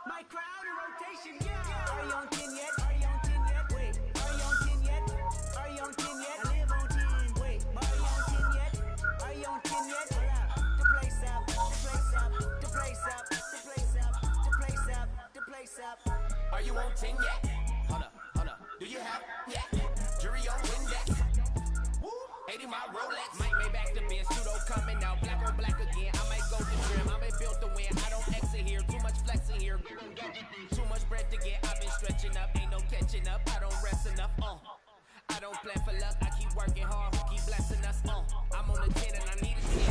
My crowd in rotation, yeah. Are you on 10 yet? Are you on 10 yet? Wait, are you on 10 yet? Are you on 10 yet? I live on 10. Wait, are you on 10 yet? Are you on 10 yet? The place up, the place up, the place up, the place up, the place up, the place up. Are you on 10 yet? Hold up. Do you have yet? Jury on Windex. Woo, 80 my Rolex. Might make back the Benz. Pseudo coming out. Black on black again. I might go to trim. I may build the win. I don't exit here. Too much flexing here. Too much bread to get. I've been stretching up. Ain't no catching up. I don't rest enough. I don't plan for luck. I keep working hard. Who keep blessing us? I'm on the 10 and I need a 10.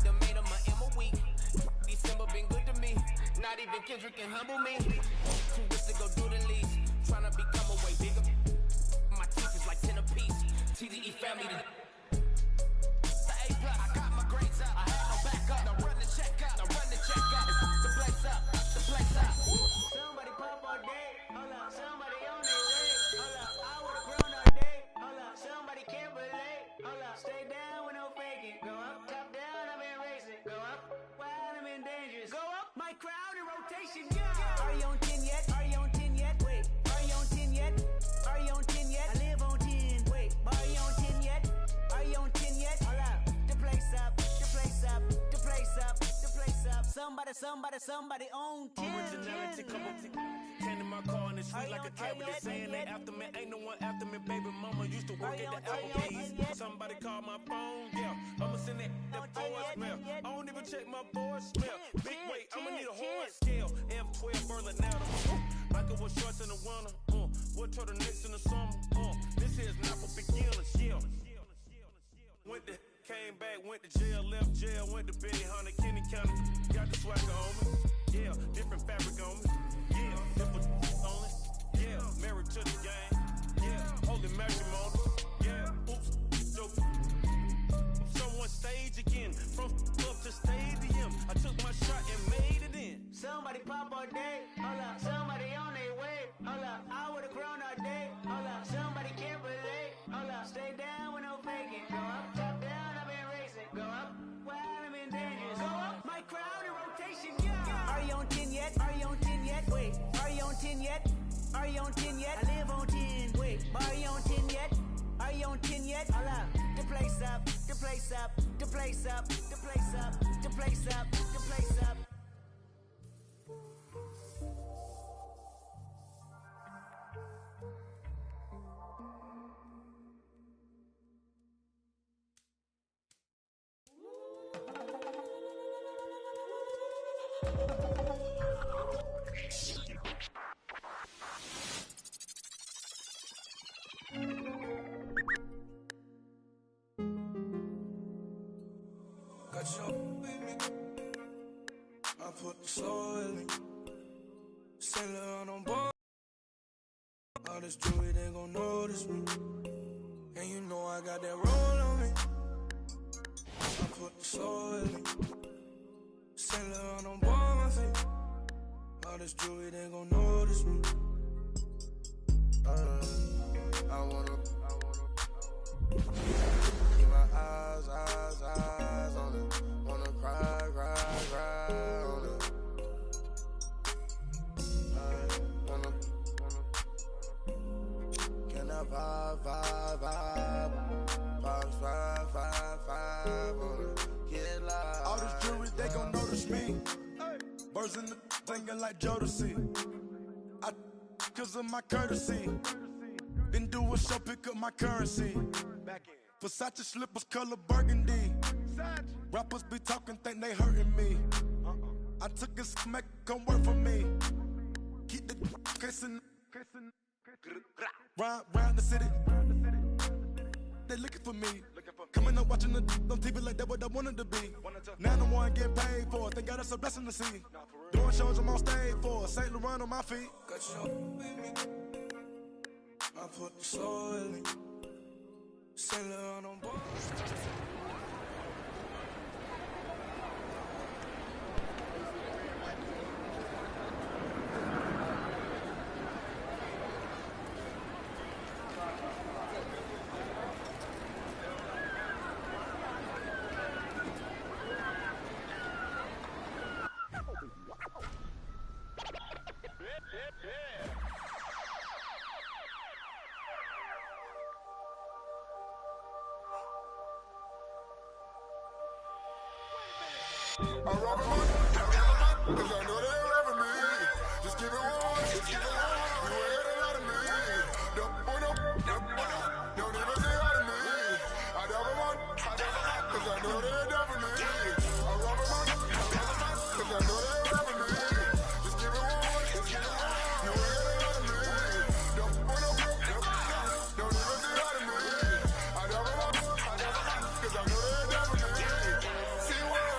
The main of my M a week. December been good to me. Not even Kendrick can humble me. Too rich to go do the least. Trying to become a way bigger. My teeth is like 10 apiece. TDE family to the A+. I got my grades up. I had no backup. Now run the check up. Now run the check up. The place up. The place up. Somebody pop all day. Hold up. Somebody on their way. Hold up. I would've grown all day. Hold up. Somebody can't relate. Hold up. Stay down with no faking. Go up. Top down. I've been racing. Go up. Wild. I'm in dangerous. Go up. My crowd in rotation. Yeah. Are you on 10 yet? Are you on 10 yet? Wait. Are you on 10 yet? Are you on 10 yet? I live on 10. Wait. Are you on 10 yet? Are you on 10 yet? Hold up. The place up. The place up. The place up. The place up. Somebody on 10. Originality, come on. 10 in my car and it's sweet like a cat with a saying they after me. Ain't no one after me, baby mama used to work at the Applebee's. Somebody call my phone, yeah. I'ma send that voicemail. I don't even check my voicemail. Big weight, I'ma need a horse scale. F12 Berlin now. Michael was shorts in the winter. What turtlenecks in the summer. This here's not for beginners, yeah. Came back, went to jail, left jail, went to Benny Hunter, Kenny County. Got the swagger on me, yeah. Different fabric on me, yeah. Different on it, yeah. Married to the game, yeah. Holy matrimony, yeah. Oops, dope. Someone stage again, from up to stadium. I took my shot and made it in. Somebody pop all day. Hold up. Somebody on their way. Hold up. I would've grown all day. Hold up. Somebody can't relate. Hold up. Stay down with no faking. Go up. Top down. I've been racing. Go up. Wild. I'm in dangerous. Go up. My crowd in rotation. Yeah. Are you on 10 yet? Are you on 10 yet? Wait. Are you on 10 yet? Are you on 10 yet? I live on 10. Wait. Are you on 10 yet? Are you on 10 yet? Hold up. The place up. The place up. The place up. The place up. The place up. The place up. Got your baby. I put the soul in me. Sailor on board. All this jewelry, they gon' notice me. And you know I got that roll on me. I put the soul in me. Sailor on board my feet. All this jewelry, they gon' notice me. I wanna keep my eyes on it. Wanna cry on it. I wanna can I vibe on it. Get live. All this jewelry, they gon' notice me. Birds in the thinking like Jodeci. I cause of my courtesy. Then do a show, pick up my currency. Versace slippers, color burgundy. Rappers be talking, think they hurting me. I took a smack, come work for me. Keep the kissing. Round the city. They looking for me. Coming up watching the on TV like that what I wanted to be. Now the one getting paid for it. Thank God that's a blessing to see. Doing shows I'm on stage for St. Laurent on my feet. Got your baby. I put the soul in me. Sailor on board. I rob a month, cause I know they're loving me. Just give it one, you ain't a lot of me. Don't even say hi to me. I rob a month, cause I know they're loving me. I rob a month, cause I know they're loving me. Just give it one, you ain't a lot of me. Don't even say hi to me. I rob a month, cause I know they're loving me. See what?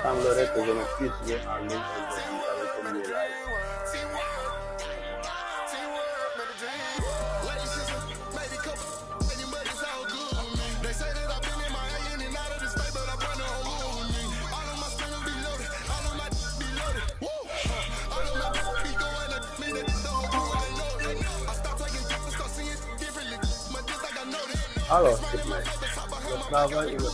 Semblerait que je ne puisse jouer en ligne avec un live. Alors, c'est bien. Le travail et le talent.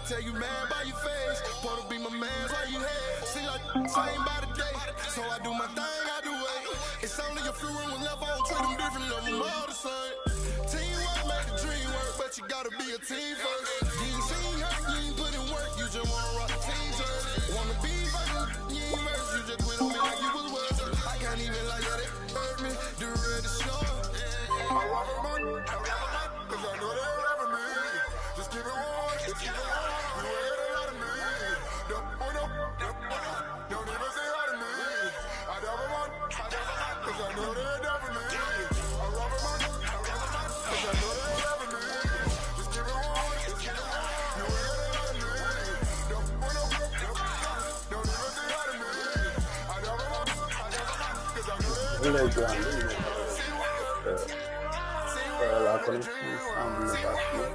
Tell you man by your face, wanna be my man why you hate. See like same by the day, so I do my thing, I do it. It's only a few rooms left, I don't treat them different, love them all the same. Teamwork make the dream work, but you gotta be a team first. You ain't seen her, you ain't put in work, you just wanna rock the team shirt. Wanna be first, you ain't first, you just quit on me like you was worth. I can't even like that, it hurt me, the red is short. I rob a month, cause I know they're loving me. Just give it one, you ain't a lot of me. Don't even say hi to me. I rob a month, cause I know they're loving me. I rob a month, cause I know they're loving me. Just give it one, you ain't a lot of me. Don't even say hi to me. I rob a month, cause I know they're loving me. La connexion semble vachement.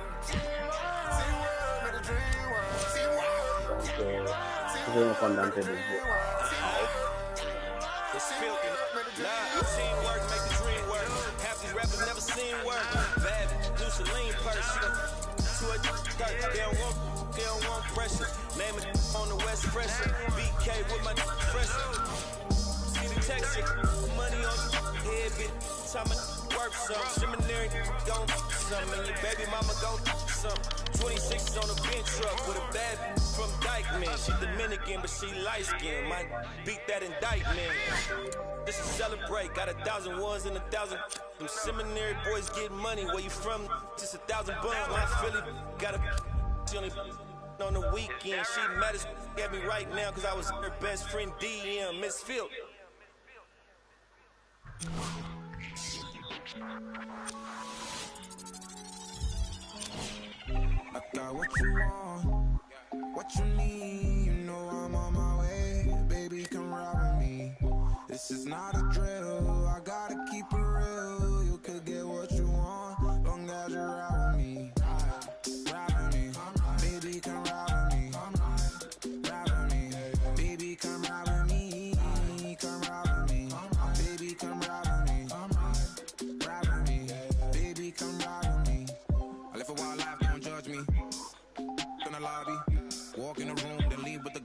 Donc, je vais me contenter de jouer It's filthy. Nah, teamwork make the dream work. Half these rappers never seen work. Bad, loose a lean purse. To a dirt. They don't want pressure. Name it on the West pressure. BK with my pressure. See the texture. Money on your head, bitch. Time work some. Seminary gon' some. And your baby mama gon' some. 26 on a bench truck with a bad from Dykeman. She Dominican, but she light skinned. Might beat that indictment. This is celebrate. Got 1,000 ones and 1,000. Them seminary boys get money. Where you from? Just 1,000 buns. My Philly got a. She only on the weekend. She mad as at me right now because I was her best friend DM. Miss Field. got what you want, what you need. You know I'm on my way, baby, come ride with me. This is not a drill, I gotta keep it real. You could get what you want, long as you ride with me. Ride with me, baby, come ride with me. Ride with me, baby, come ride with me. Come ride with me, baby, come ride with me. Ride with me, baby, come ride with me. I live a wild life, don't judge me. In the lobby, walk in the room, then leave with the...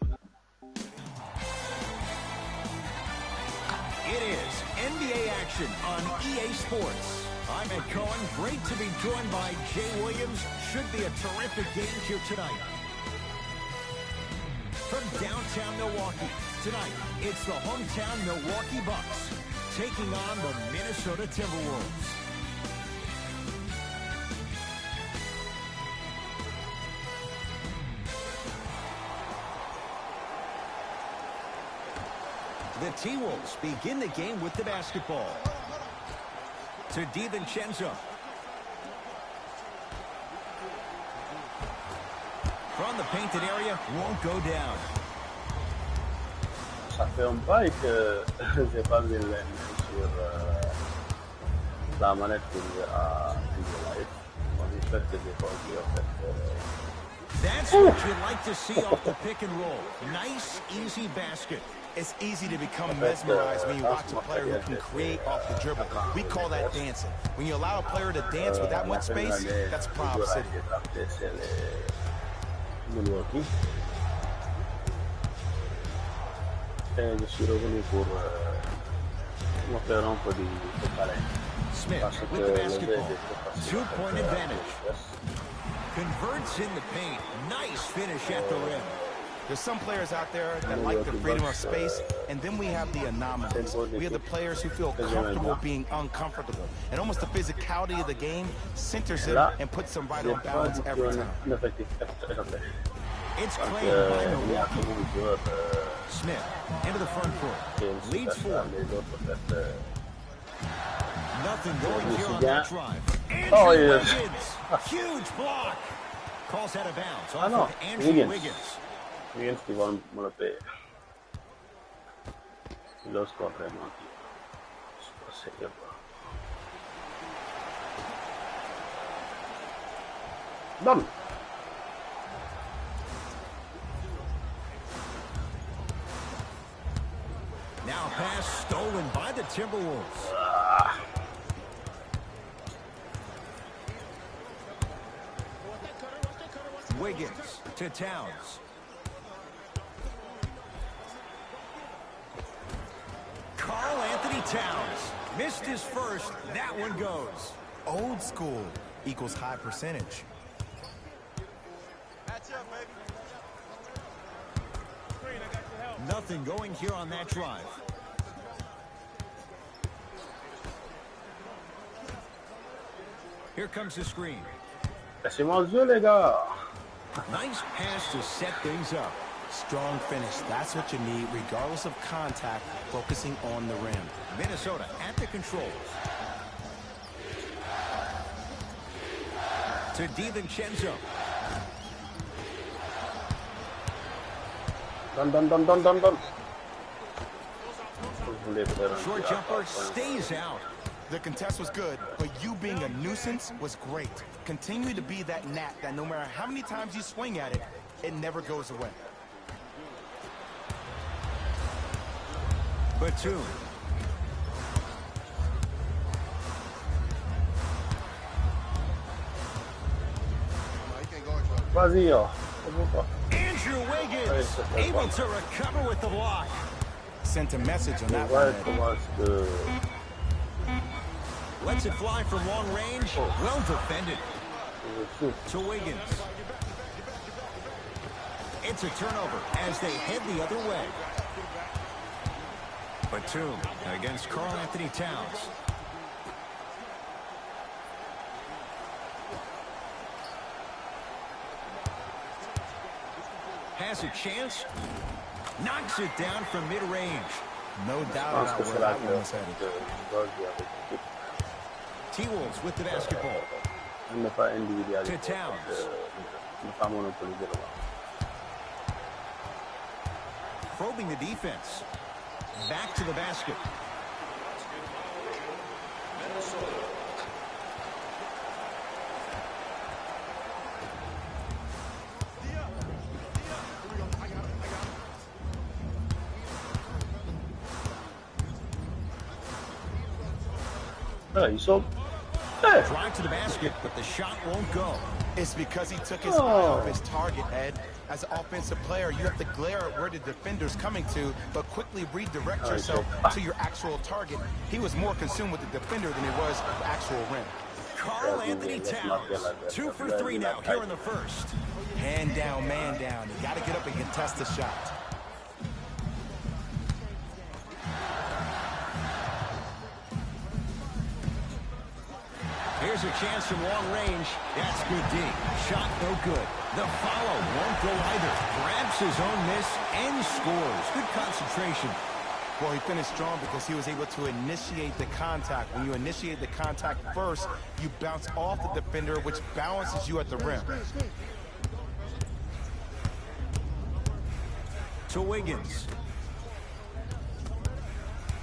It is NBA action on EA Sports. I'm Ed Cohen. Great to be joined by Jay Williams. Should be a terrific game here tonight. From downtown Milwaukee, tonight it's the hometown Milwaukee Bucks taking on the Minnesota Timberwolves. The T-Wolves begin the game with the basketball. To DiVincenzo. From the painted area, won't go down. Ça fait un bail que j'ai pas vu sur la manette à Nbalive. En fait, j'ai pas vu en fait. That's what you like to see off the pick and roll. Nice, easy basket. It's easy to become mesmerized when you watch a player who can create off the dribble. We call that dancing. When you allow a player to dance with that much space, that's Prop City. Je suis revenu pour me faire un peu de pareil. Smith with the basketball. 2-point advantage. Converts in the paint. Nice finish at the rim. There's some players out there that like the freedom of space, and then we have the anomalies. We have the players who feel comfortable being uncomfortable. And almost the physicality of the game centers them and puts them right on balance every time. It's claimed by Milwaukee. Smith into the front court. Leads 4. Nothing going here on that drive. Andrew Wiggins. Huge block. Calls out of bounds off of Andrew Wiggins. Wiggins qui va me le payer. Il a score vraiment. Je sais pas si c'est pas. Done. Now pass stolen by the Timberwolves. Wiggins to Towns. Karl Anthony Towns missed his first. That one goes. Old school equals high percentage. Nothing going here on that drive. Here comes the screen. Laissez-moi le jeu, les gars. Nice pass to set things up. Strong finish. That's what you need, regardless of contact, focusing on the rim. Minnesota at the controls. To DiVincenzo. Done. Short jumper stays out. The contest was good, but you being a nuisance was great. Continue to be that gnat that no matter how many times you swing at it, it never goes away. Batum. Vas-y, Andrew Wiggins able to recover with the block. Sent a message on that one. Lets it fly from long range. Well defended. To Wiggins. It's a turnover as they head the other way. Batum against Karl Anthony Towns. Has a chance. Knocks it down from mid-range. No doubt about where that one was headed. T-Wolves with the basketball. To Towns. dafa monopoliser le ballon. Probing the defense. Back to the basket. Drive to the basket, but the shot won't go. It's because he took his eye off his target, Ed. As an offensive player, you have to glare at where the defender's coming to, but quickly redirect yourself to your actual target. He was more consumed with the defender than he was the actual rim. Karl Anthony Towns, 2 for 3 now here in the first. Hand down, man down. You got to get up and contest the shot. Here's a chance from long range. That's good D. Shot no good. The follow won't go either. Grabs his own miss and scores. Good concentration. Well, he finished strong because he was able to initiate the contact. When you initiate the contact first, you bounce off the defender, which balances you at the rim. To Wiggins.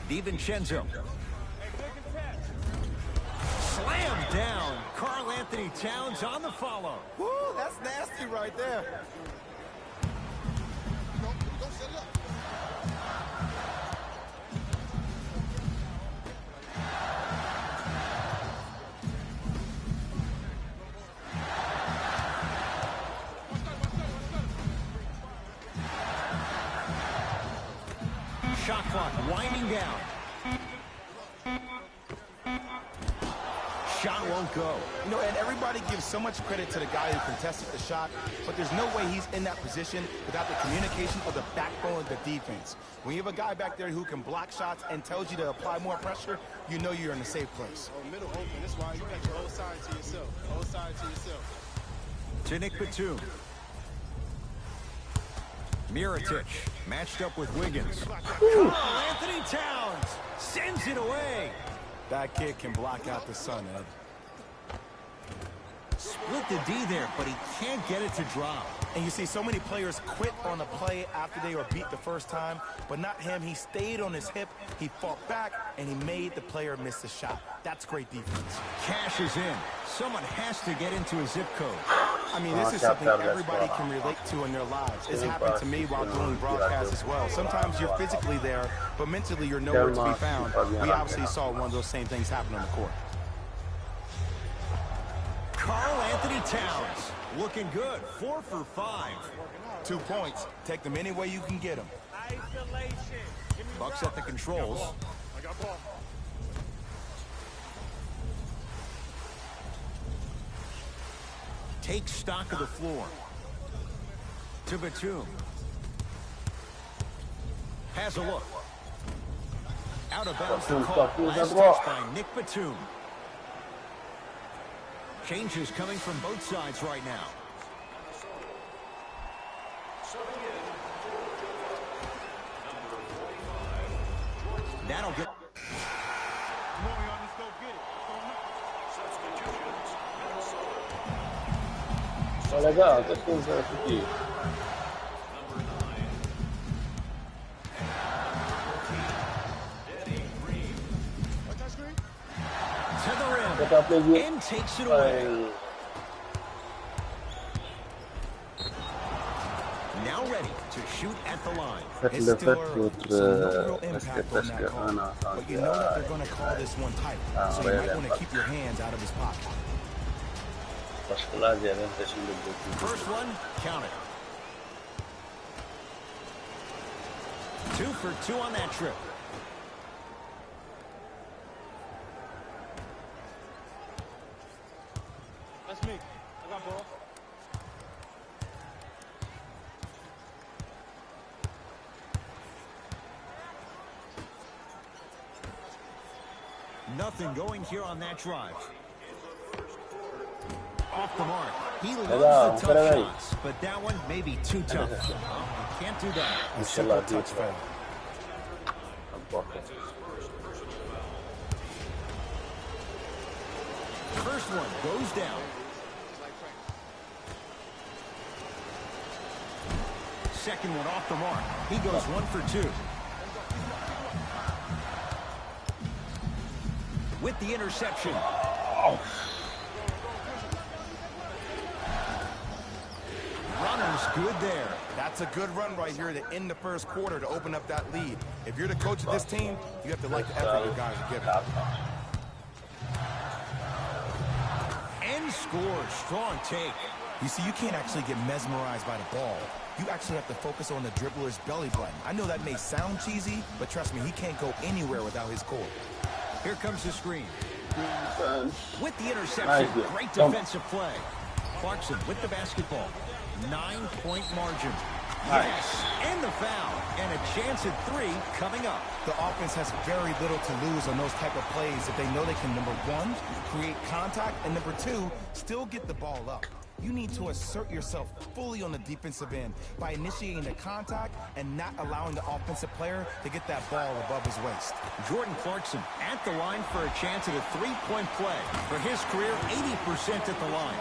DiVincenzo. Slam down. Karl Anthony Towns on the follow. Woo, that's nasty right there. Shot clock winding down. Shot won't go. You know, and everybody gives so much credit to the guy who contested the shot, but there's no way he's in that position without the communication of the backbone of the defense. When you have a guy back there who can block shots and tells you to apply more pressure, you know you're in a safe place. Oh, middle open. That's why you got your whole side to yourself. Whole side to yourself. To Kébétu. Mirotic matched up with Wiggins. Karl Anthony Towns sends it away. That kid can block out the sun, Ed. Split the D there, but he can't get it to drop. And you see so many players quit on the play after they were beat the first time, but not him. He stayed on his hip, he fought back, and he made the player miss the shot. That's great defense. Cash is in. Someone has to get into a zip code. I mean, this is something everybody can relate to in their lives. It's happened to me while doing broadcasts as well. Sometimes you're physically there, but mentally you're nowhere to be found. We obviously saw one of those same things happen on the court. Karl Anthony Towns looking good. 4 for 5. 2 points. Take them any way you can get them. Bucks at the controls. I got ball. Take stock of the floor. To Batum. Has a look. Out of bounds the call. Last touch by Batum. Changes coming from both sides right now. That'll get... Oh les gars, qu'est-ce que vous avez foutu? To the rim. And takes it away. Now ready to shoot at the line. It's still early, so no real impact on that call. But you know that they're going to call this one tight, so you might want to keep your hands out of his pocket. First one, count it. 2 for 2 on that trip. That's me. I got ball. Nothing going here on that drive. Off the mark. He loves the tough shots, but that one may be too tough. He can't do that. A simple touch foul. First one goes down. second one off the mark. He goes 1 for 2. With the interception. Runner's good there. That's a good run right here to end the first quarter to open up that lead. If you're the coach of this team, you have to like the effort your guys are giving. And scores. Strong take. You see, you can't actually get mesmerized by the ball. You actually have to focus on the dribbler's belly button. I know that may sound cheesy, but trust me, he can't go anywhere without his core. Here comes the screen. With the interception, great defensive play. Clarkson with the basketball. 9-point margin. Yes, and the foul. And a chance at 3 coming up. The offense has very little to lose on those type of plays if they know they can, number 1, create contact, and number 2, still get the ball up. You need to assert yourself fully on the defensive end by initiating the contact and not allowing the offensive player to get that ball above his waist. Jordan Clarkson at the line for a chance at a 3-point play. For his career, 80% at the line.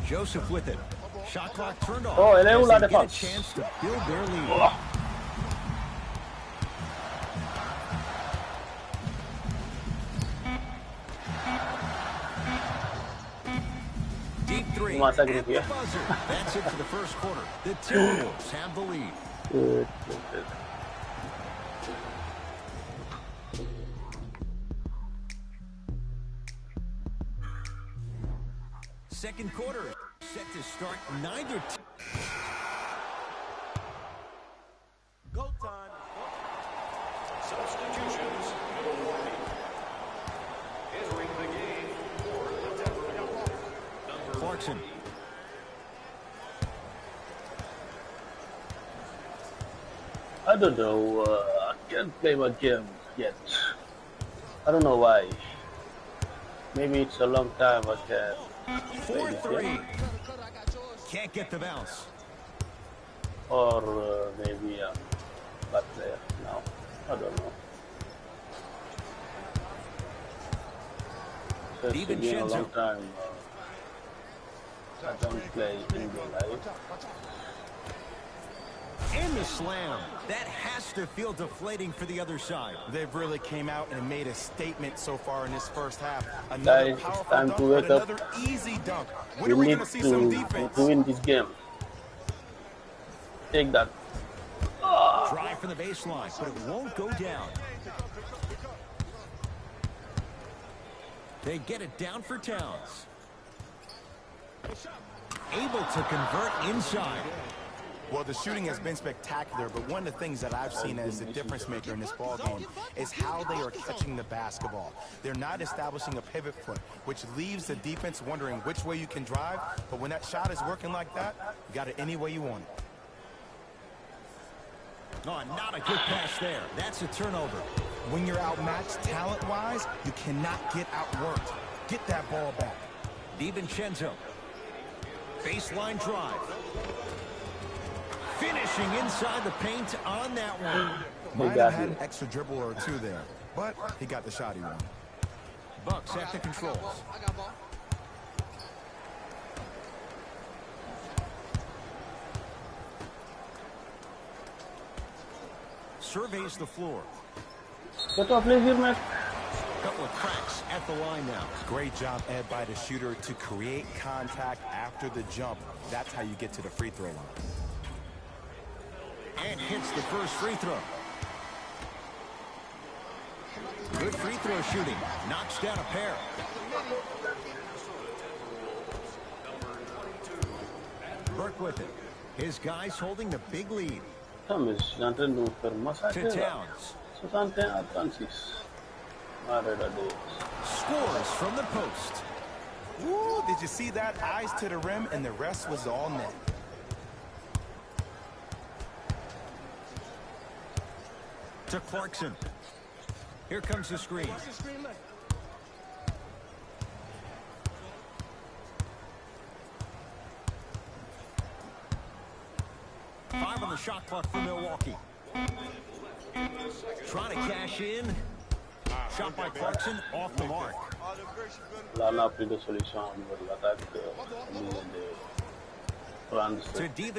Joseph with it. Shot clock turned off. Oh, ele as they get a defense. chance to build their lead. Deep 3 at the buzzer. That's it for the first quarter. The Timberwolves have the lead. Good. Second quarter set to start. Neither team. Go time. Substitutions. Entering the game for the Denver. Clarkson. I don't know. I can't play my game yet. I don't know why. Maybe it's a long time I can't. 4-3. Can't get the bounce. Or maybe I'm bad player now. I don't know. It's been a long time. I don't play in real life. And the slam. That has to feel deflating for the other side. They've really came out and made a statement so far in this first half. Another Guys, it's powerful time dunk, to wake but up. another easy dunk. When We are we need going to see some defense? to win this game. Take that. Try from the baseline, but it won't go down. They get it down for Towns. Able to convert inside. Well, the shooting has been spectacular, but one of the things that I've seen as the difference maker in this ball game is how they are catching the basketball. They're not establishing a pivot foot, which leaves the defense wondering which way you can drive, but when that shot is working like that, you got it any way you want it. Oh, not a good pass there. That's a turnover. When you're outmatched talent-wise, you cannot get outworked. Get that ball back. DiVincenzo. Baseline drive. Finishing inside the paint on that one. Might have had an extra dribble or two there, but he got the shot he wanted. Bucks at the controls. Surveys the floor. Couple Couple of cracks at the line now. Great job, Ed, by the shooter to create contact after the jump. That's how you get to the free throw line. And hits the first free throw. Good free throw shooting. Knocks down a pair. Burke with it. His guys holding the big lead. To Towns. Scores from the post. Ooh, did you see that? Eyes to the rim, and the rest was all net. To Clarkson. Here comes the screen. Five on the shot clock for Milwaukee. Trying to cash in. Shot by Clarkson off the mark. Là, on n'a plus de solution au niveau de l'attaque. On est obligé de prendre ce petit...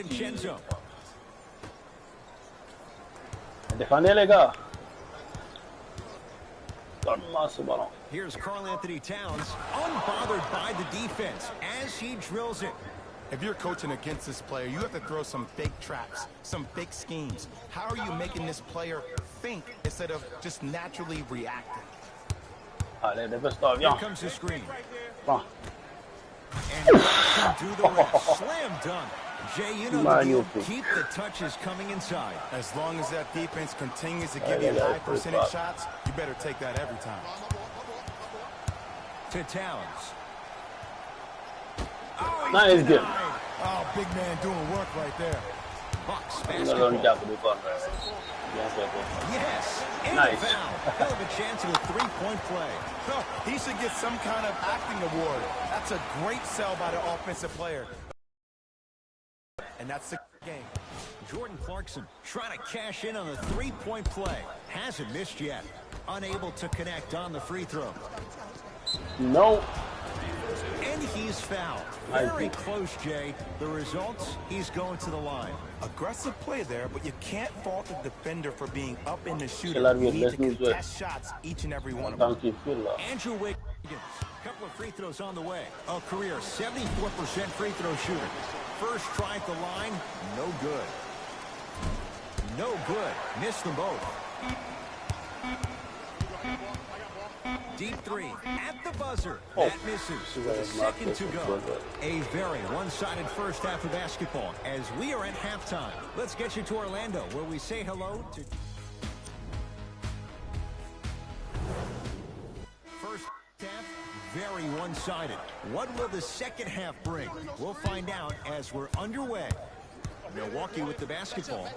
Défendez les gars. Donne-moi ce ballon. Here's Karl Anthony Towns, unbothered by the defense as he drills it. If you're coaching against this player, you have to throw some fake traps, some fake schemes. How are you making this player think instead of just naturally reacting? Allez, dépêche-toi, viens. Here comes the screen. Bon. And do the rest. Slam dunk. Jay, you know the deal. Keep the touches coming inside. As long as that defense continues to give you high percentage shots, you better take that every time. To Towns. Oh, nice good. Oh, big man doing work right there. Bucks basketball. Yes, nice. Foul. Hell of a chance at a three-point play. No, he should get some kind of acting award. That's a great sell by the offensive player. And that's the game. Jordan Clarkson trying to cash in on the three-point play. Hasn't missed yet. Unable to connect on the free throw. No. And he's fouled. Very close, Jay. The results, he's going to the line. Aggressive play there, but you can't fault the defender for being up in the shooter. You need to contest shots each and every one of them. Andrew Wiggins, a couple of free throws on the way. A career 74% free throw shooter. First try at the line, no good. No good. Missed them both. Deep three at the buzzer. That misses. With a second to go. A very one-sided first half of basketball as we are at halftime. Let's get you to Orlando where we say hello to... First half, very one-sided. What will the second half bring? We'll find out as we're underway. Milwaukee with the basketball.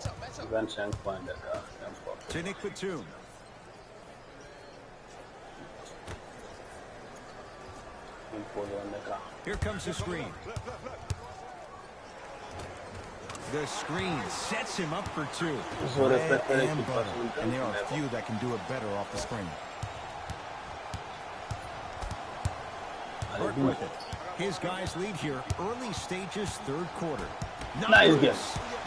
To Nick Batum. Here comes the screen. The screen sets him up for two. And there are a few that can do it better off the screen. Burke with it. His guys lead here, early stages, third quarter. Nice game.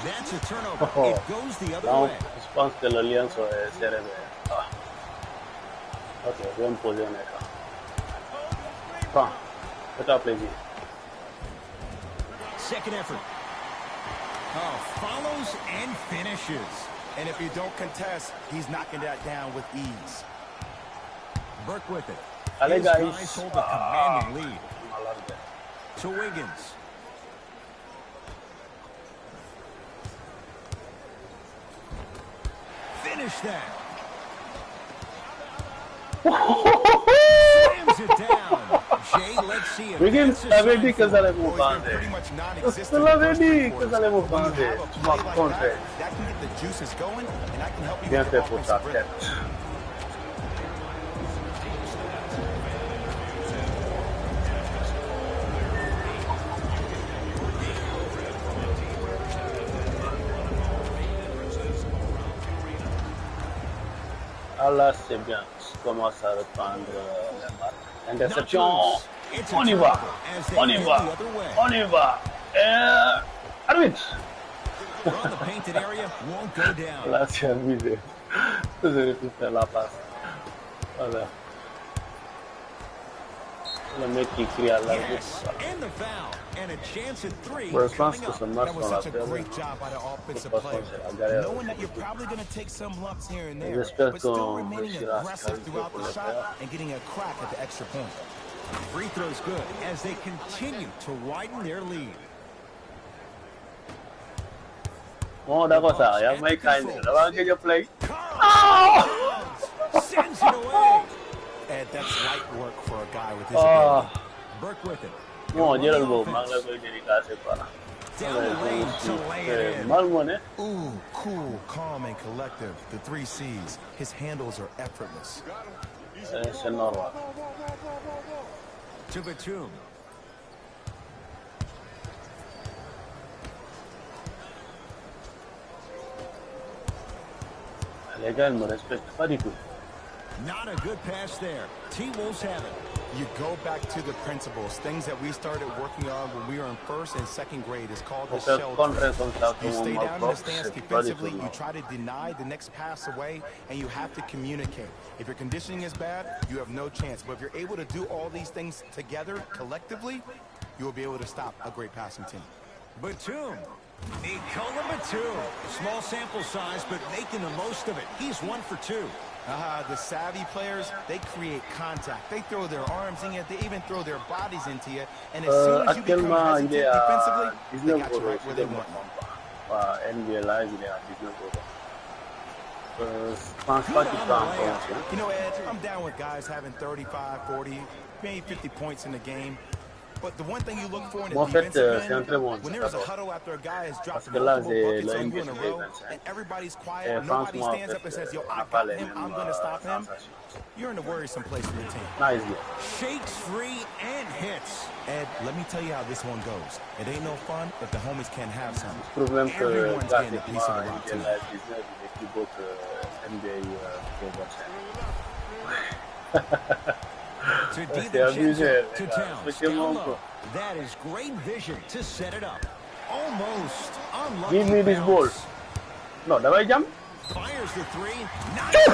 That's a turnover. It goes the other way. Je pense que le lien est serré. Ok, je vais me poser un écran. Prends. Fais-toi plaisir. Second effort. Oh, follows and finishes. And if you don't contest, he's knocking that down with ease. Burke with it. His guys hold a commanding lead. To Wiggins. Finish that. Slams it down. Jay, let's see if Wiggins avait dit que ça allait vous vendre. Je l'avais dit que ça allait vous vendre. Tu m'as compté. Bien fait pour ta tête. Ah là, c'est bien. Je commence à reprendre la marque. Interception. On y va. On y va. On y va. Arbitre. Là, c'est amusé. J'aurais pu faire la passe. Voilà. Le mec qui crie à l'arbitre. Bon, je pense que ce match, on l'a perdu. J'espère qu'on réussira à se qualifier pour le faire. Free throws good as they continue to widen their lead. Oh, d'accord, ça. Il y a my kind. Là, get your play. Sends it away. And that's light work for a guy with his ability. Burke with it. Bon, on dirait le beau. Manque le dédicace par là. Ooh, cool, calm, and collective. The 3 C's. His handles are effortless. C'est normal. To Batum. Les gars, ils ne me respectent pas du tout. Not a good pass there. T-Wolves have it. You go back to the principles, things that we started working on when we were in first and second grade. It's called the shell. You stay down in the stance defensively, you try to deny the next pass away, and you have to communicate. If your conditioning is bad, you have no chance. But if you're able to do all these things together, collectively, you will be able to stop a great passing team. Batum. Nicola Batum. Small sample size, but making the most of it. He's 1 for 2. The savvy players, they create contact. They throw their arms in you. They even throw their bodies into you. And as soon as you become hesitant defensively, they got you right where they want. Nbalive, you know, Ed, I'm down with guys having 35, 40, maybe 50 points in the game. But the one thing you look for in a defensive end, when there's a huddle after a guy has dropped multiple buckets on you in a row, and everybody's quiet, nobody stands up and says, yo, I got him, I'm going to stop him, you're in a worrisome place for your team. Shakes free and hits. Ed, let me tell you how this one goes. It ain't no fun if the homies can't have some. Everyone's getting a piece of the rock, too. To DiVincenzo, to Towns, down low. That is great vision to set it up. Almost unlucky. Give me this ball. No, do I jump? Fires the three, knocks it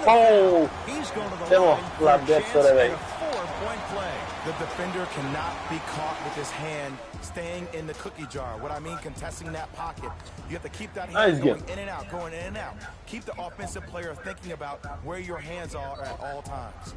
down, and he's going to the line for a chance at a 4-point play. The defender cannot be caught with his hand staying in the cookie jar. What I mean, contesting that pocket. You have to keep that hand going in and out, going in and out. Keep the offensive player thinking about where your hands are at all times.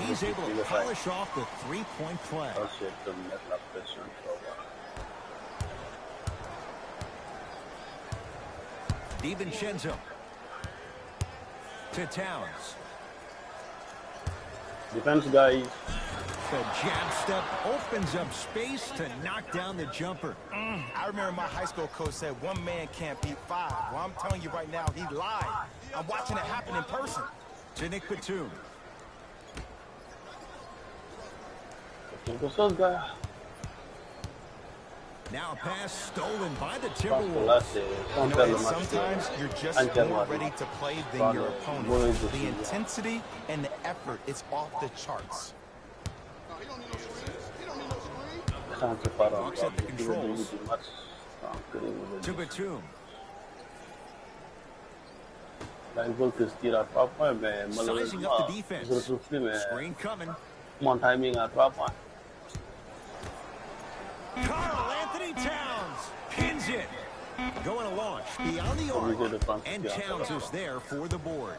He's able to polish off the 3-point play. DiVincenzo to Towns. Defense, guys. The jab step opens up space to knock down the jumper. I remember my high school coach said one man can't beat 5. Well, I'm telling you right now, he lied. I'm watching it happen in person. To Nick Batum. Now a pass stolen by the Timberwolves. You know, sometimes you're just more ready to play than your opponent. The intensity and the effort, it's off the charts. Walks at the controls. To Batum. Sizing up the defense. Screen coming. Timing at 3 points. Karl Anthony Towns pins it. Going to launch beyond the arc. And Towns is there for the board.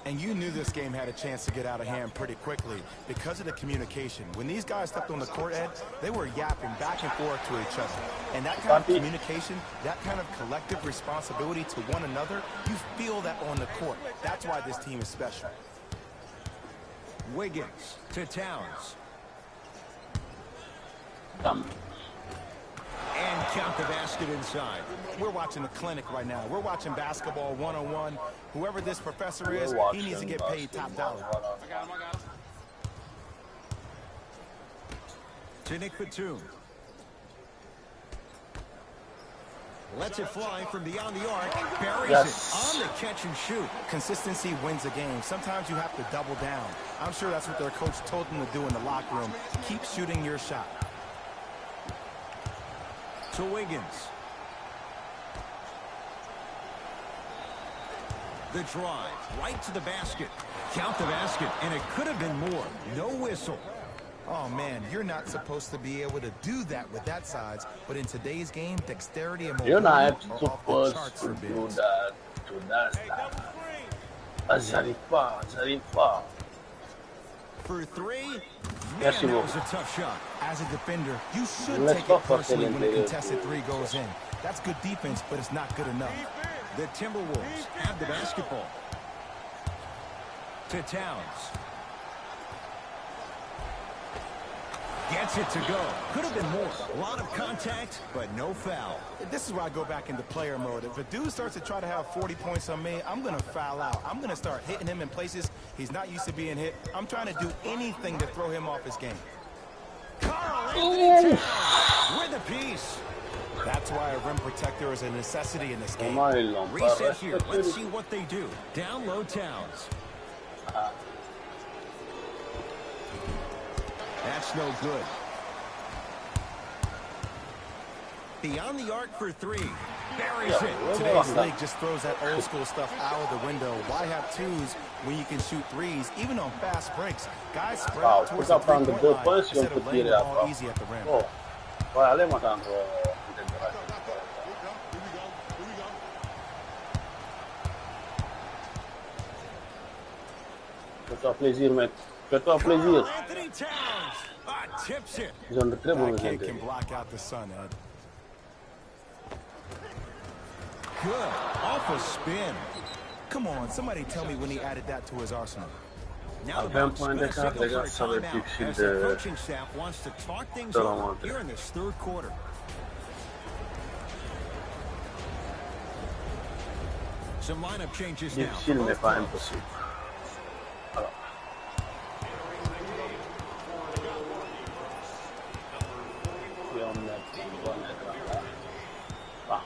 And you knew this game had a chance to get out of hand pretty quickly because of the communication. When these guys stepped on the court, Ed, they were yapping back and forth to each other. And that kind of communication, that kind of collective responsibility to one another, you feel that on the court. That's why this team is special. Wiggins to Towns. And count the basket inside. We're watching a clinic right now. We're watching basketball 101. Whoever this professor is, he needs to get paid top dollar. I got him. To Nick Batum. Lets it fly from beyond the arc. Buries it on the catch and shoot. Consistency wins a game. Sometimes you have to double down. I'm sure that's what their coach told them to do in the locker room. Keep shooting your shot. To Wiggins. The drive right to the basket. Count the basket, and it could have been more. No whistle. Oh, man, you're not supposed to be able to do that with that size, but in today's game, dexterity and mobility are off the charts for bigs. For three, man, Yes, that was a tough shot. As a defender, you should take it personally when a contested three goes in. That's good defense, but it's not good enough. The Timberwolves have the basketball. To Towns. Gets it to go. Could have been more. A lot of contact, but no foul. This is where I go back into player mode. If a dude starts to try to have 40 points on me, I'm going to foul out. I'm going to start hitting him in places he's not used to being hit. I'm trying to do anything to throw him off his game. Carl with a piece. That's why a rim protector is a necessity in this game. Reset here. Let's see what they do. Down low Towns. That's no good. Beyond the arc for three. Buries it. Today's league just throws that old school stuff out of the window. Why have twos when you can shoot threes, even on fast breaks? Guys spread out towards the three-point line instead of laying the ball easy at the rim. Fais-toi plaisir, mec. Fais-toi plaisir. Tips it. Ils ont de très bons That kid can block out the sun, Ed. Good. Off a spin. Come on, somebody tell me when he added that to his arsenal. Now the 20 points d'écart, les gars, ça va être difficile de coaching staff wants to talk things over here in this third quarter. Some lineup changes now. Difficile, mais pas impossible. Alors. Et on met une bonne écran là. Ah.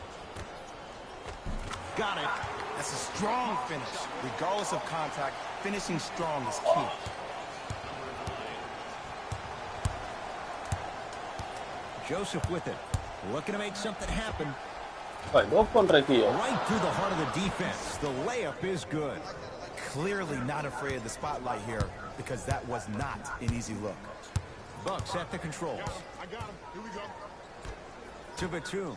Got it. That's a strong finish. Regardless of contact, finishing strong is key. Joseph with it. Looking to make something happen. Right through the heart of the defense. The layup is good. Clearly not afraid of the spotlight here because that was not an easy look. Bucks at the controls. I got him. Here we go. To Batum.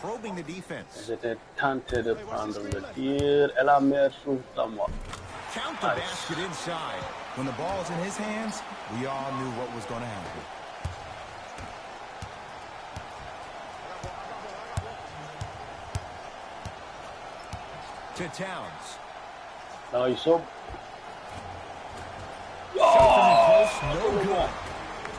Probing the defense. J'étais tenté de prendre le tir et la mer sous la moi. Count the basket inside. When the ball was in his hands, we all knew what was going to happen. To Towns. Now he's up. No good.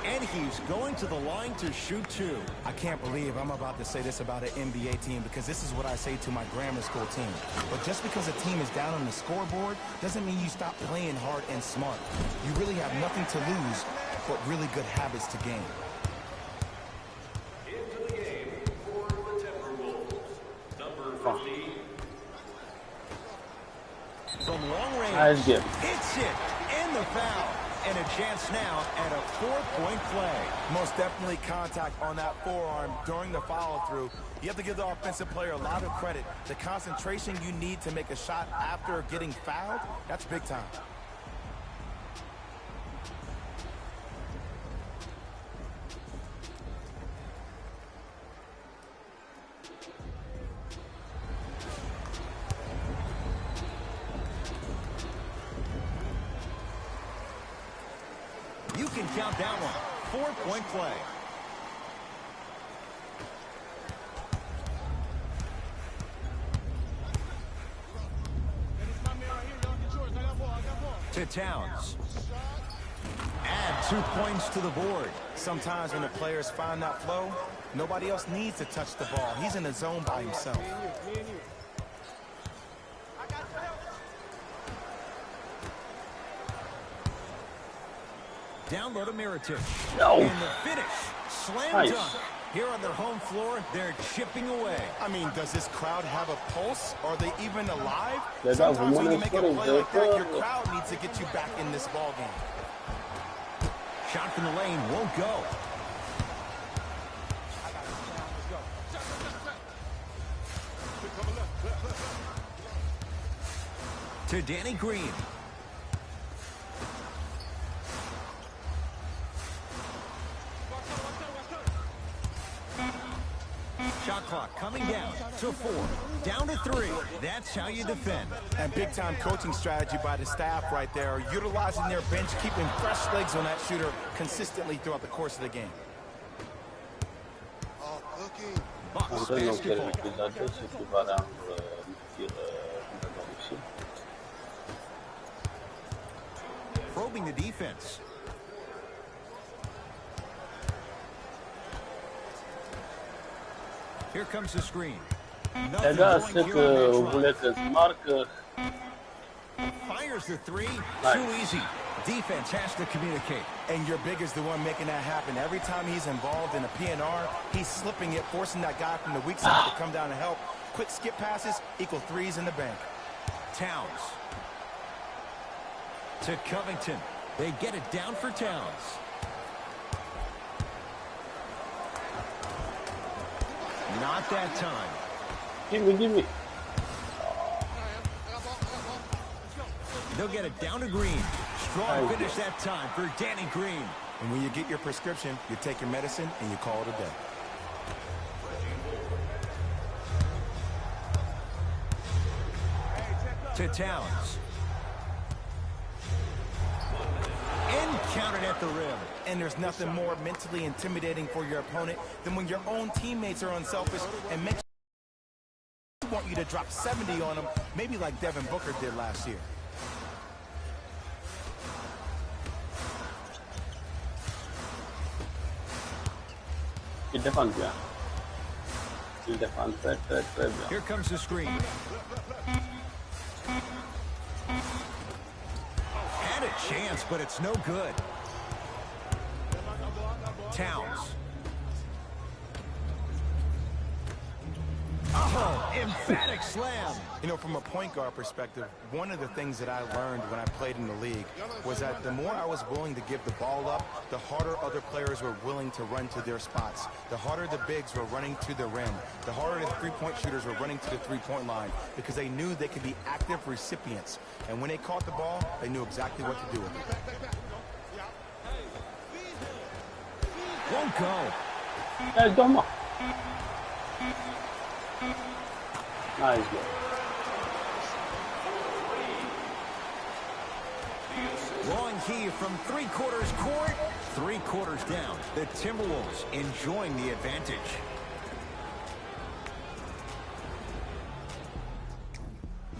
And he's going to the line to shoot two. I can't believe I'm about to say this about an NBA team because this is what I say to my grammar school team. But just because a team is down on the scoreboard doesn't mean you stop playing hard and smart. You really have nothing to lose but really good habits to gain. Into the game for the Timberwolves, number 15. From long range, Nice game. hits it, and the foul. And a chance now at a 4-point play. Most definitely contact on that forearm during the follow-through. You have to give the offensive player a lot of credit. The concentration you need to make a shot after getting fouled, that's big time. You can count that one. 4-point play. To Towns. Add 2 points to the board. Sometimes when the players find that flow, nobody else needs to touch the ball. He's in the zone by himself. Down low to Mirotic. No. And the finish. Slam dunk. Here on their home floor, they're chipping away. I mean, does this crowd have a pulse? Are they even alive? They Sometimes when you got make a play like that, your one. crowd needs to get you back in this ball game. Shot from the lane won't go. To Danny Green. Shot clock coming down to 4. Down to 3. That's how you defend. And big-time coaching strategy by the staff right there, utilizing their bench, keeping fresh legs on that shooter consistently throughout the course of the game. Bucks basketball. probing the defense. Here comes the screen. Les gars, c'est que vous voulez que je marque. Fires the three. Nice. Too easy. Defense has to communicate. And your big is the one making that happen. Every time he's involved in a PNR, he's slipping it, forcing that guy from the weak side to come down and help. Quick skip passes equal threes in the bank. Towns. To Covington. They get it down for Towns. Not that time. Give me. They'll get it down to Green. Strong finish that time for Danny Green. And when you get your prescription, you take your medicine and you call it a day. To Towns. And counted at the rim. And there's nothing more mentally intimidating for your opponent than when your own teammates are unselfish and want you to drop 70 on them, maybe like Devin Booker did last year. Il défend bien. Il défend très bien. Here comes the screen. Had a chance, but it's no good. Towns. Oh, emphatic slam. You know, from a point guard perspective, one of the things that I learned when I played in the league was that the more I was willing to give the ball up, the harder other players were willing to run to their spots. The harder the bigs were running to the rim. The harder the three-point shooters were running to the three-point line because they knew they could be active recipients. And when they caught the ball, they knew exactly what to do with it. Won't go. Hey, come on. Nice goal. Long key from three-quarters court, three-quarters down. The Timberwolves enjoying the advantage.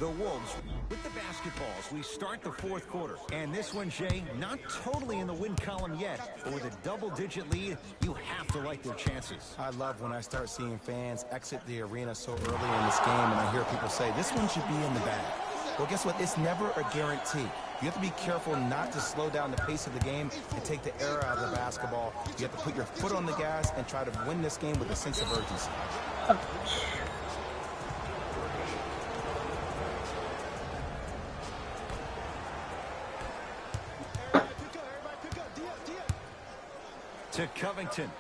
The Wolves with the basketballs. We start the fourth quarter. And this one, Jay, not totally in the win column yet, but with a double-digit lead, you have to like their chances. I love when I start seeing fans exit the arena so early in this game and I hear people say, this one should be in the bag. Well, guess what? It's never a guarantee. You have to be careful not to slow down the pace of the game and take the air out of the basketball. You have to put your foot on the gas and try to win this game with a sense of urgency. To Covington.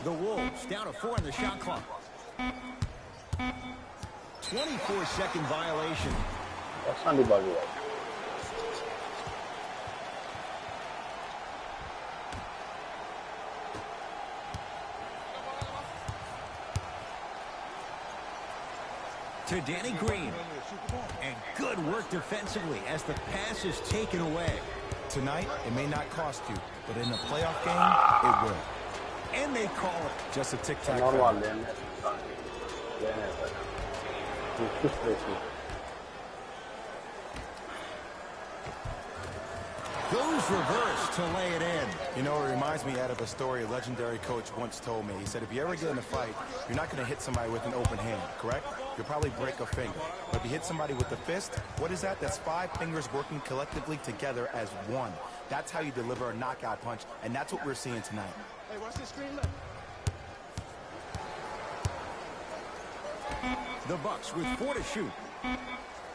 The Wolves down to 4 in the shot clock. 24-second violation. That's not anybody right. To Danny Green. And good work defensively as the pass is taken away. Tonight, it may not cost you, but in a playoff game, it will. And they call it just a tic-tac. Goes reverse to lay it in. You know, it reminds me out of a story a legendary coach once told me. He said, if you ever get in a fight, you're not going to hit somebody with an open hand, correct? You'll probably break a finger. But if you hit somebody with the fist, what is that? That's 5 fingers working collectively together as one. That's how you deliver a knockout punch, and that's what we're seeing tonight. Hey, watch this screen. The Bucks with 4 to shoot.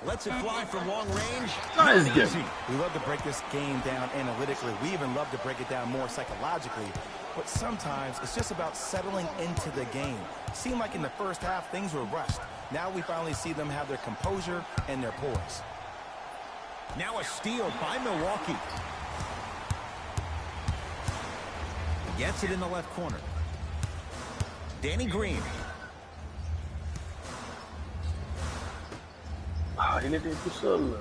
Lets it fly from long range. Nice game. We love to break this game down analytically. We even love to break it down more psychologically. But sometimes it's just about settling into the game. It seemed like in the first half, things were rushed. Now we finally see them have their composure and their poise. Now a steal by Milwaukee. Gets it in the left corner. Danny Green. Il était tout seul.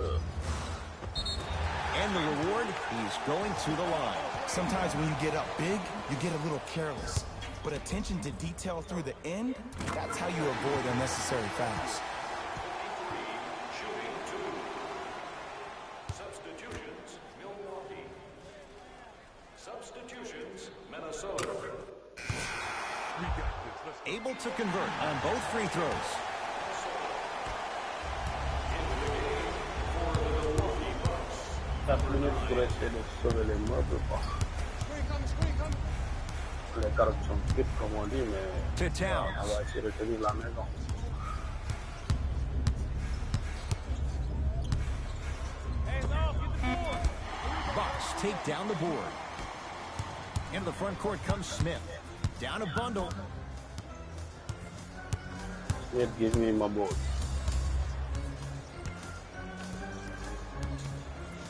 And the reward, he's going to the line. Sometimes when you get up big, you get a little careless. But attention to detail through the end, that's how you avoid unnecessary fouls. Substitutions, Milwaukee. Substitutions, Minnesota. Able to convert on both free throws. Pour essayer de sauver les meubles, quoi. Les carottes sont cuites, comme on dit, mais on va essayer de tenir la maison. Bucks take down the board. Into the front court comes Smith. Down a bundle. Smith, give me my board.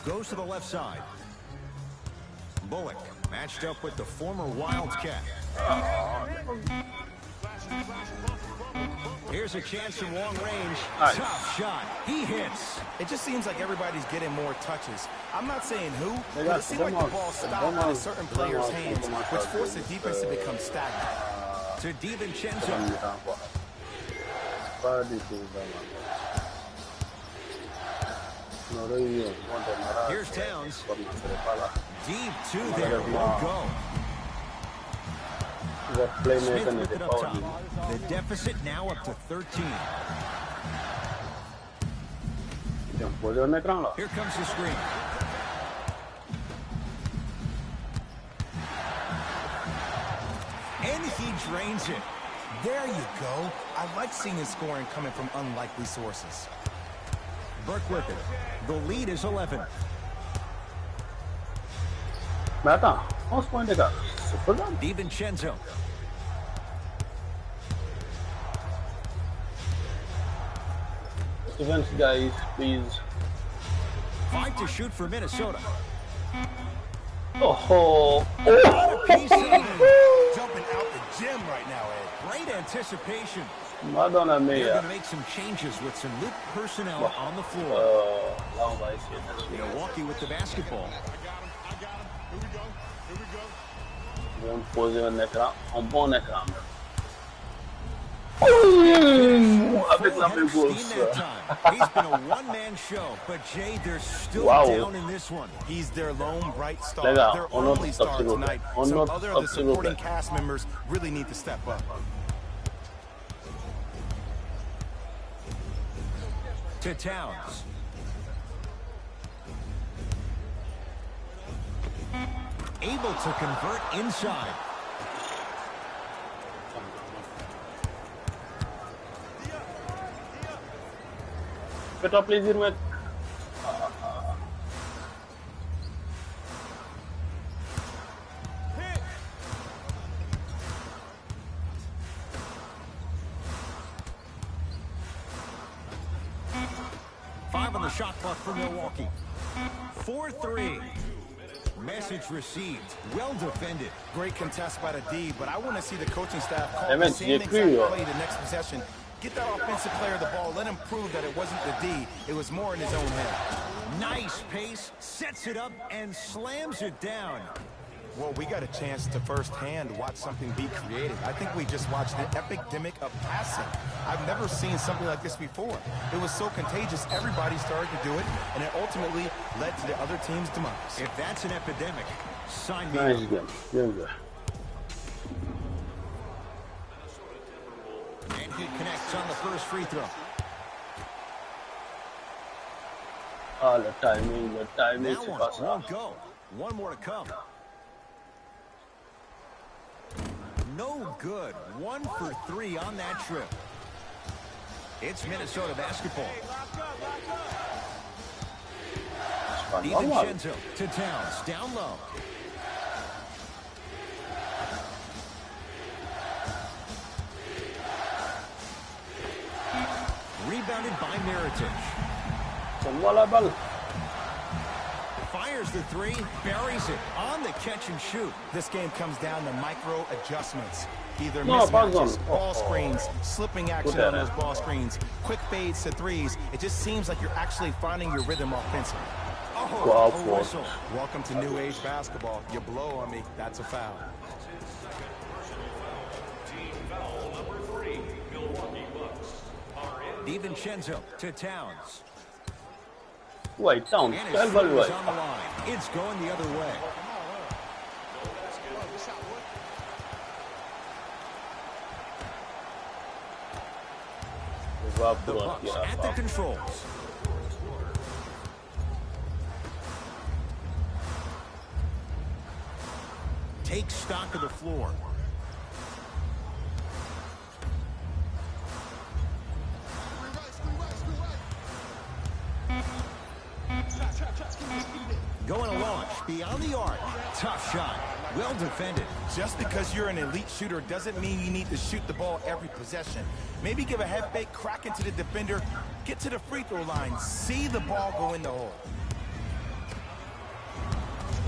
Goes to the left side. Bullock matched up with the former Wildcat. Here's a chance from long range. Nice. Tough shot. He hits. It just seems like everybody's getting more touches. I'm not saying who, but it seems like the ball stopped in a certain player's hands, which forced the defense to become stagnant. To DiVincenzo. Here's Towns. Deep two there. Won't go. Smith with it up top. The deficit now up to 13. Here comes the screen. And he drains it. There you go. I like seeing his scoring coming from unlikely sources. Burke with it. The lead is 11. Mais attends, 11 points d'écart, c'est faisable. DiVincenzo. Events, guys, please. 5 to shoot for Minnesota. Oh, Jumping out the gym right now, Ed. Great anticipation. Madonna They're mia. going to make some changes with some new personnel on the floor. Là, on va essayer de suivre. Milwaukee with the basketball. Je vais me poser un écran, un bon écran. Avec la même Steam grosse. that time. He's been a one-man show, but Jay, they're still down in this one. He's their lone bright star. Les gars, Their on note only star s'il vous plaît. tonight. On Some note other of the s'il vous supporting plaît. cast members really need to step up. To Towns. Able to convert inside. Fais-toi plaisir, mec. Five on the shot clock for Milwaukee. 4-3. Message received. Well defended. Great contest by the D, but I want to see the coaching staff call Eh, the mec, same j'ai exact cru, play the next possession. Get that offensive player the ball. Let him prove that it wasn't the D. It was more in his own head. Nice pace. Sets it up and slams it down. Well, we got a chance to firsthand watch something be created. I think we just watched an epidemic of passing. I've never seen something like this before. It was so contagious, everybody started to do it, and it ultimately led to the other team's demise. If that's an epidemic, sign me Nice up. game. Bien joué. And he connects on the first free throw. Ah, le timing, That c'est one pas ça. won't go. One more to come. No good. 1 for 3 on that trip. It's Minnesota basketball. DiVincenzo to Towns. Down low. Rebounded by Meritage. Donne-moi la balle. Fires the three, buries it on the catch and shoot. This game comes down to micro adjustments. Either No, mismatches, pardon. ball screens, slipping action Good on at those ball screens, quick fades to threes. It just seems like you're actually finding your rhythm offensively. Oh, a whistle. Welcome to new age basketball. You blow on me, that's a foul. Team foul number 3, Milwaukee Bucks. DiVincenzo to Towns. Wait, Towns. And his shooter is on the line. It's going the other way. The Bucks at the controls. Take stock of the floor. Going a launch beyond the arc. Tough shot. Well defended. Just because you're an elite shooter doesn't mean you need to shoot the ball every possession. Maybe give a head fake, crack into the defender, get to the free throw line, see the ball go in the hole.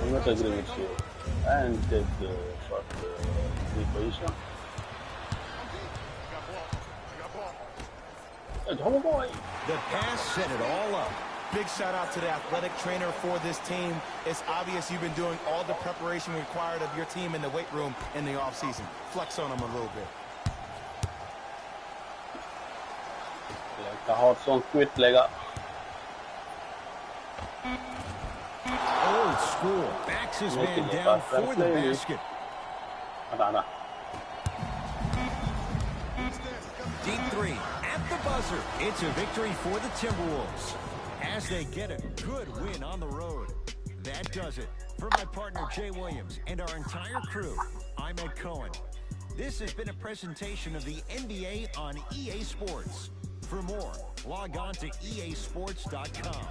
I'm not agreeing with you. And take the shot position. The pass set it all up. Big shout out to the athletic trainer for this team. It's obvious you've been doing all the preparation required of your team in the weight room in the offseason. Flex on them a little bit. Like the hot song quit leg up. Old school. Backs his man down for the basket. Deep three at the buzzer. It's a victory for the Timberwolves as they get a good win on the road. That does it. For my partner Jay Williams and our entire crew, I'm Ed Cohen. This has been a presentation of the NBA on EA Sports. For more, log on to easports.com.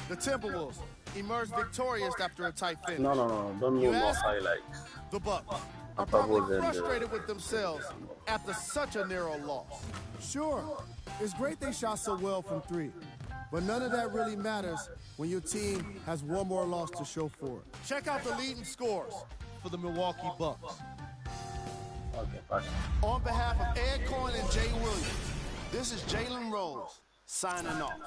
The Timberwolves emerged victorious after a tight finish. No, don't move more highlights. The Bucks are probably frustrated with themselves after such a narrow loss. Sure, it's great they shot so well from 3, but none of that really matters when your team has one more loss to show for it. Check out the leading scores for the Milwaukee Bucks. Okay, fine. On behalf of Ed Cohen and Jay Williams, this is Jalen Rose signing off.